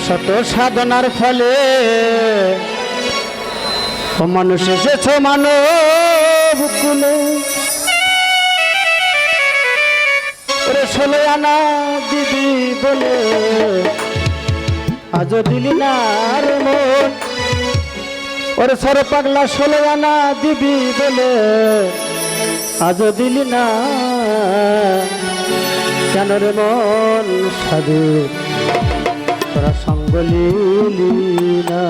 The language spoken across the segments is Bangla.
শত সাধনার ফলে মানুষ এসেছ মানব কুলে। ওরে 16 আনা দিদি বলে আজও দিলি না রে মন। ওরে সর পাগলা 16 আনা দিবি বলে আজও দিলি না কেন রে মন সাধু তোরা সঙ্গ লিলি না।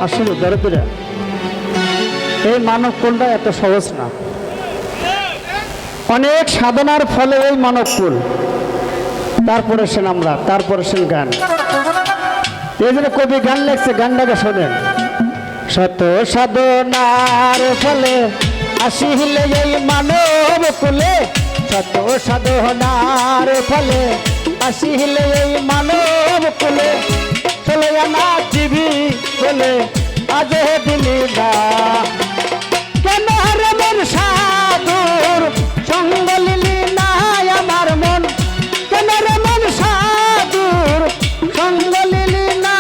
আসলে দরদিরা এই মানব কুলটা এত সহজ না, অনেক সাধনার ফলে এই মানব কুল। তারপরে সেন আমরা, তারপরে সেন গান। এই জন্য কবি গান লেখছে, গানটাকে শোনেন। শত সাধনার ফলে আসিলে এই মানব কুলে, শত সাধনার ফলে আসিলে এই মানব কুলে। 16 আনা দিবি বলে আজ দিলি না কেন রে মন সাধুর সঙ্গ লিলি না আমার মন। কেন রে মন সাধুর সঙ্গ লিলি না।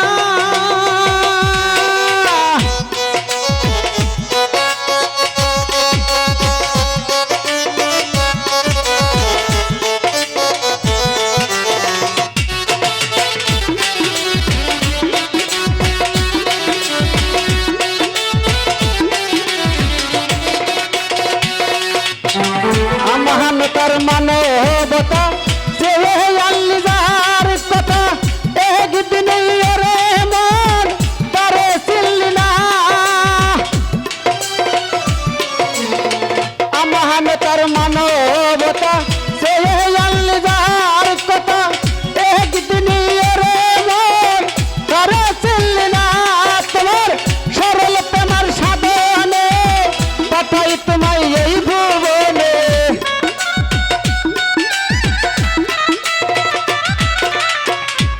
মানবতা সে আল্লি যার কথা একদিন ওরে মন তারে চিনলি না। আমাহানে তার মানবতা সে আল্লি যার কথা একদিন ওরে মন তারে চিনলি না। তোমার সরল প্রেমার সাধনে পাঠাই তোমায় এই ভুবনে।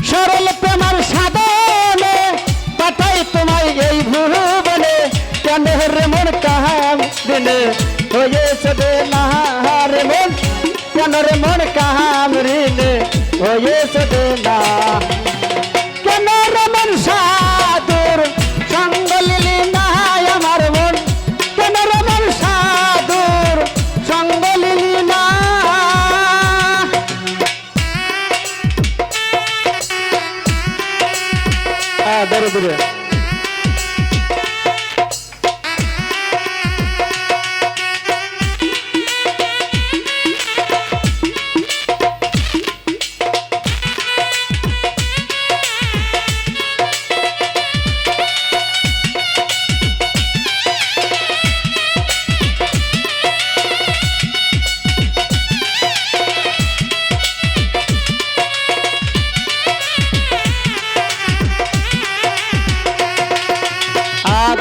সরল প্রেমার সাধনে পাঠাই তোমায় এই ভুবনে। কেন রে মন কাহাম দিনে হয়েছে দে না রে মন। কেন রে মন কাহাম ঋণে হয়েছে দে না। কেন রে মন সাধুর সঙ্গ লিলি না আমার মন। কেন রে মন সাধুর সঙ্গ লিলি না। ধরে ধরে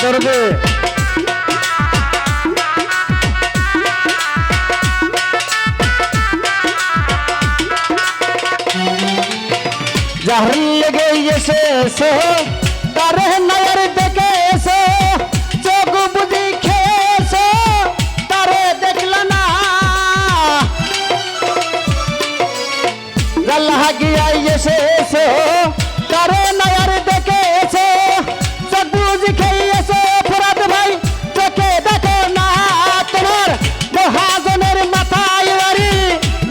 ধরবে। যার লেগে এসেছো তার নয়র দেখে এসো, চোখ বুঝি খেয়েছো তারে দেখল না। জাল্লাহ গিয়া এসেছো তার নয়র দেখে এসো, চোখ বুঝি খেয়েছো ফরাদ ভাই চোখে দেখো না। তোমার মহাজনের মাথায় বাড়ি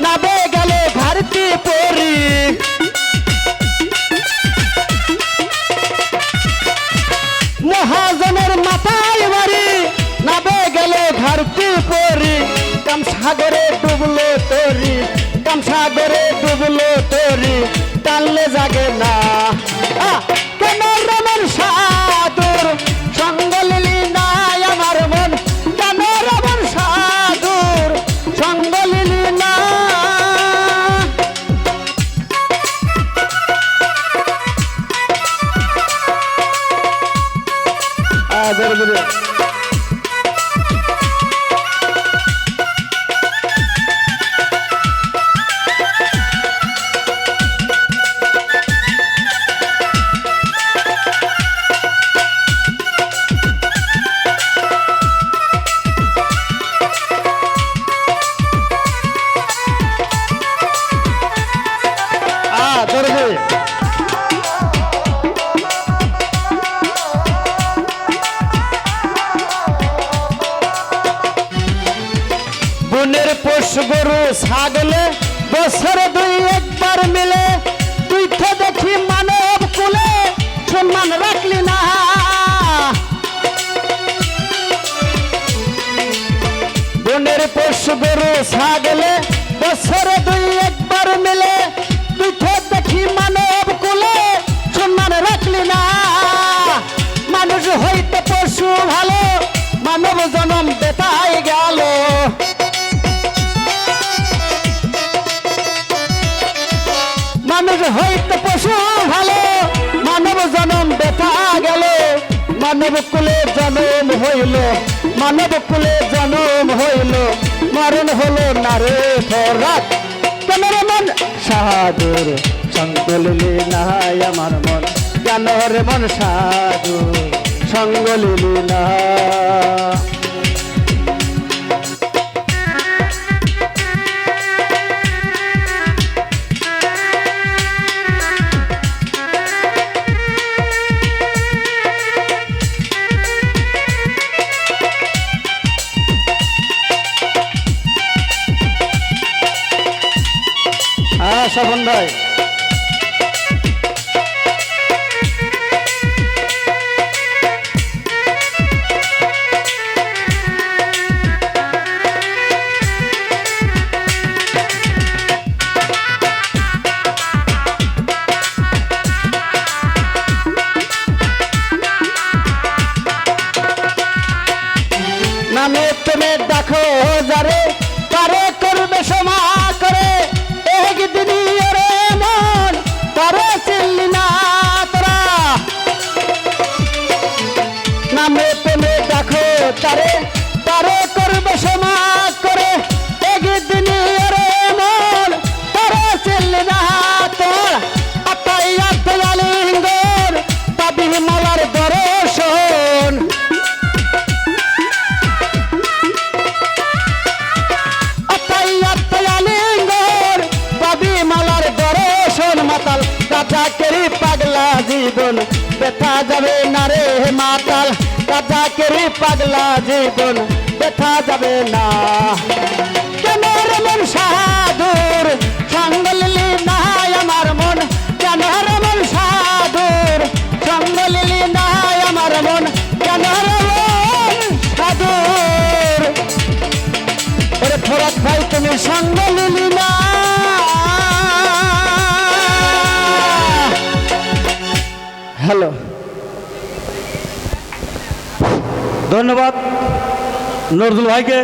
নাবে গেলে ঘাড়তি পরি। মহাজনের মাথায় বাড়ি নাবে গেলে ঘাড়তি পরি। কাম সাগরে ডুবলো তরি, কাম সাগরে ডুবলো তরি, টানলে জাগে না। কেন রমন সাধুর সঙ্গ লিলি না আমার মন। কেন রমন সাধুর সঙ্গ লিলি না। ধরে ধরে বনের পোষ গরু ছাগলে বছরে দুই একবার মিলে তুই তো দেখি মানব কুলে সম্মান রাখলি না বনের পোষ গরু ছাগলে বছরে দুই একবার মিলে তুই তো দেখি মানব কুলে সম্মান রাখলি না মানুষ হইতে পশু ভালো মানব জনম বেতাই গেল মানুষ হইতে পশু ভালো মানব জনম বেতা গেল মানব কুলে জনম হইল মানব কুলে জনম হইল মরণ হলো না রে ফরাক কেন রে মন সাধুর সঙ্গ লিলি না আমার মন কেন রে মন সাধুর সঙ্গ লিলি না শোভন ভাই নামে তুমি দেখো যারে তারে করবে সমা করে একদিনই রে মন তারে চিনলি না তোরা নামে তুমি দেখো তারে তারে করবে সমা করে একদিনই রে মন তারে চিনলি না তোর আতাই আতালিঙ্গর পাবি মালার দর্শন মাতাল কাজাকেরি পাগলা জীবন ব্যথা যাবে না রে মাতাল কাজাকেরি পাগলা জীবন ব্যথা যাবে না কেন রে মন সাধুর সঙ্গ লিলি না আমার মন কেন রে মন সাধুর সঙ্গ লিলি না আমার মন কেন রে মন সাধুর ওরে ফরাক ভাই তুমি সঙ্গ লিলি না হ্যালো ধন্যবাদ নজরুল ভাইকে।